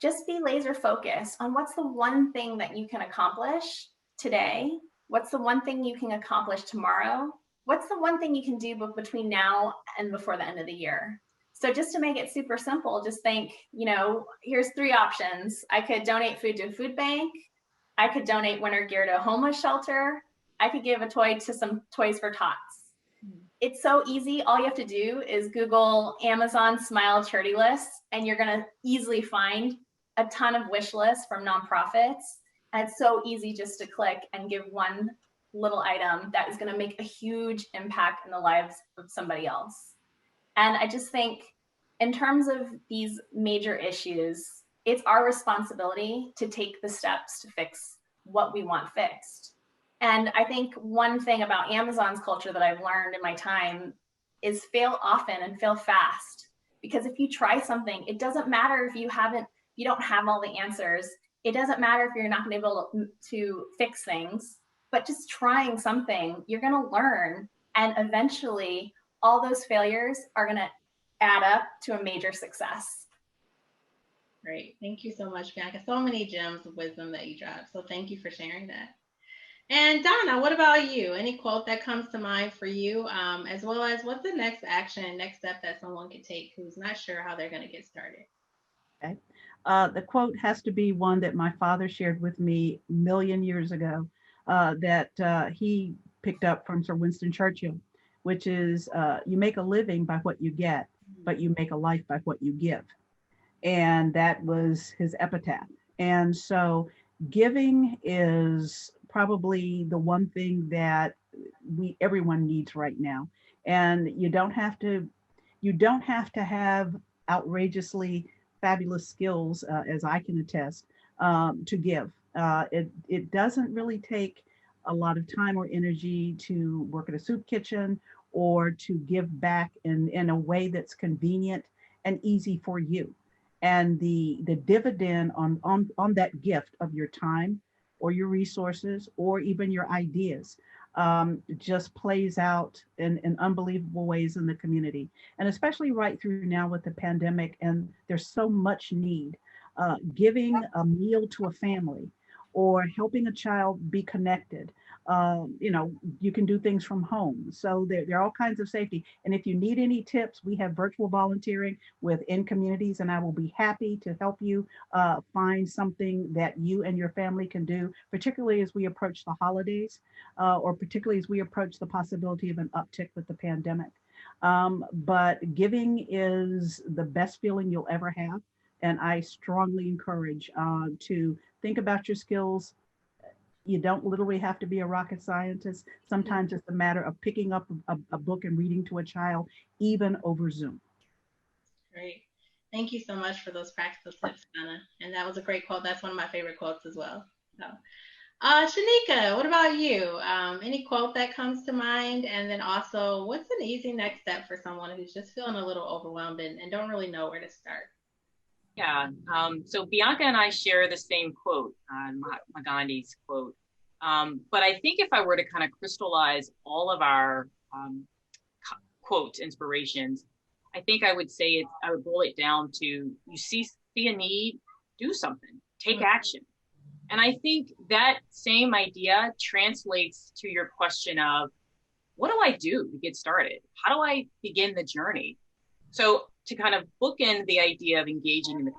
Just be laser focused on what's the one thing that you can accomplish today. What's the one thing you can accomplish tomorrow? What's the one thing you can do between now and before the end of the year? So just to make it super simple, just think, here's 3 options. I could donate food to a food bank. I could donate winter gear to a homeless shelter. I could give a toy to some Toys for Tots. It's so easy. All you have to do is Google Amazon Smile charity lists, and you're going to easily find a ton of wish lists from nonprofits. And it's so easy just to click and give one little item that is going to make a huge impact in the lives of somebody else. And I just think in terms of these major issues, it's our responsibility to take the steps to fix what we want fixed. And I think one thing about Amazon's culture that I've learned in my time is fail often and fail fast. Because if you try something, it doesn't matter if you don't have all the answers. It doesn't matter if you're not going to be able to fix things, but just trying something, you're going to learn. And eventually all those failures are going to add up to a major success. Great. Thank you so much, Bianca. So many gems of wisdom that you dropped. So thank you for sharing that. And Donna, what about you? Any quote that comes to mind for you, as well as what's the next action, next step that someone could take who's not sure how they're going to get started? Okay. The quote has to be one that my father shared with me a million years ago, that he picked up from Sir Winston Churchill, which is, you make a living by what you get, but you make a life by what you give. And that was his epitaph. And so giving is probably the one thing that everyone needs right now. And you don't have to have outrageously fabulous skills, as I can attest, to give. It doesn't really take a lot of time or energy to work at a soup kitchen or to give back in a way that's convenient and easy for you. And the dividend on that gift of your time or your resources or even your ideas just plays out in unbelievable ways in the community. And especially right through now with the pandemic, and there's so much need. Giving a meal to a family or helping a child be connected. You can do things from home. So there are all kinds of safety. And if you need any tips, we have virtual volunteering within communities, and I will be happy to help you find something that you and your family can do, particularly as we approach the holidays, or particularly as we approach the possibility of an uptick with the pandemic. But giving is the best feeling you'll ever have. And I strongly encourage to think about your skills. You don't literally have to be a rocket scientist. Sometimes it's a matter of picking up a book and reading to a child, even over Zoom. Great. Thank you so much for those practical tips, Donna. And that was a great quote. That's one of my favorite quotes as well. So, Shanika, what about you? Any quote that comes to mind? And then also, what's an easy next step for someone who's just feeling a little overwhelmed and don't really know where to start? Yeah, so Bianca and I share the same quote, Mahatma Gandhi's quote. But I think if I were to kind of crystallize all of our quote inspirations, I think I would say I would boil it down to, you see a need, do something, take action. And I think that same idea translates to your question of, what do I do to get started? How do I begin the journey? So to kind of bookend the idea of engaging in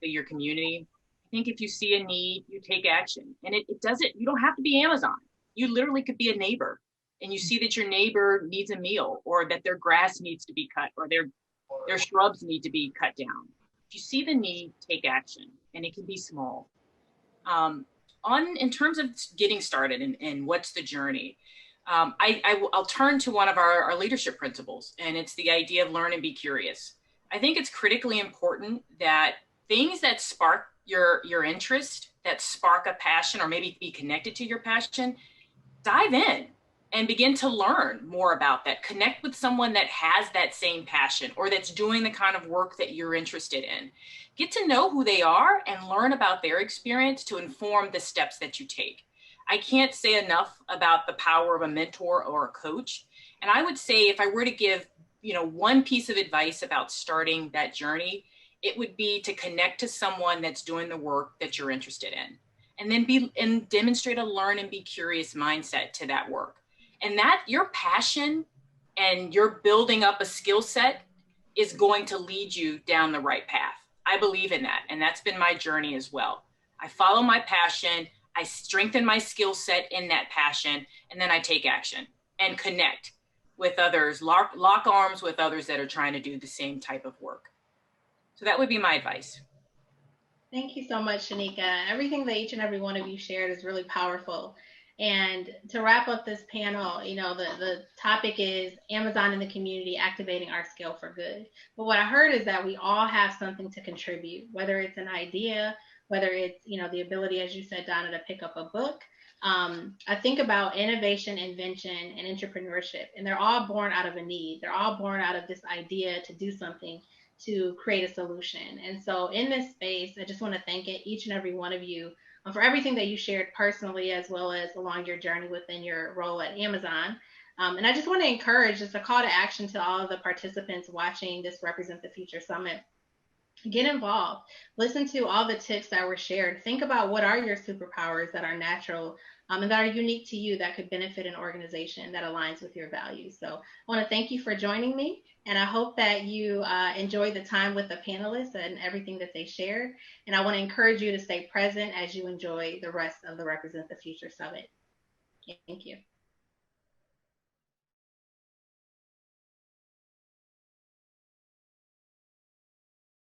your community, I think if you see a need, you take action. And you don't have to be Amazon. You literally could be a neighbor, and you see that your neighbor needs a meal, or that their grass needs to be cut, or their shrubs need to be cut down. If you see the need, take action, and it can be small. In terms of getting started and what's the journey, I'll turn to one of our leadership principles, and it's the idea of learn and be curious. I think it's critically important that things that spark your interest, that spark a passion, or maybe be connected to your passion, dive in and begin to learn more about that. Connect with someone that has that same passion or that's doing the kind of work that you're interested in. Get to know who they are and learn about their experience to inform the steps that you take. I can't say enough about the power of a mentor or a coach. And I would say if I were to give, one piece of advice about starting that journey, it would be to connect to someone that's doing the work that you're interested in, and then demonstrate a learn and be curious mindset to that work. And that your passion and your building up a skill set is going to lead you down the right path. I believe in that. And that's been my journey as well. I follow my passion, I strengthen my skill set in that passion, and then I take action and connect with others, lock arms with others that are trying to do the same type of work. So that would be my advice. Thank you so much, Shanika. Everything that each and every one of you shared is really powerful. And to wrap up this panel, the topic is Amazon in the community, activating our scale for good. But what I heard is that we all have something to contribute, whether it's an idea, whether it's, the ability, as you said, Donna, to pick up a book, I think about innovation, invention, and entrepreneurship, and they're all born out of a need. They're all born out of this idea to do something, to create a solution. And so in this space, I just want to thank each and every one of you for everything that you shared personally, as well as along your journey within your role at Amazon. And I just want to encourage just a call to action to all of the participants watching this Represent the Future Summit. Get involved. Listen to all the tips that were shared. Think about what are your superpowers that are natural and that are unique to you that could benefit an organization that aligns with your values. So I want to thank you for joining me. And I hope that you enjoyed the time with the panelists and everything that they shared. And I want to encourage you to stay present as you enjoy the rest of the Represent the Future Summit. Thank you.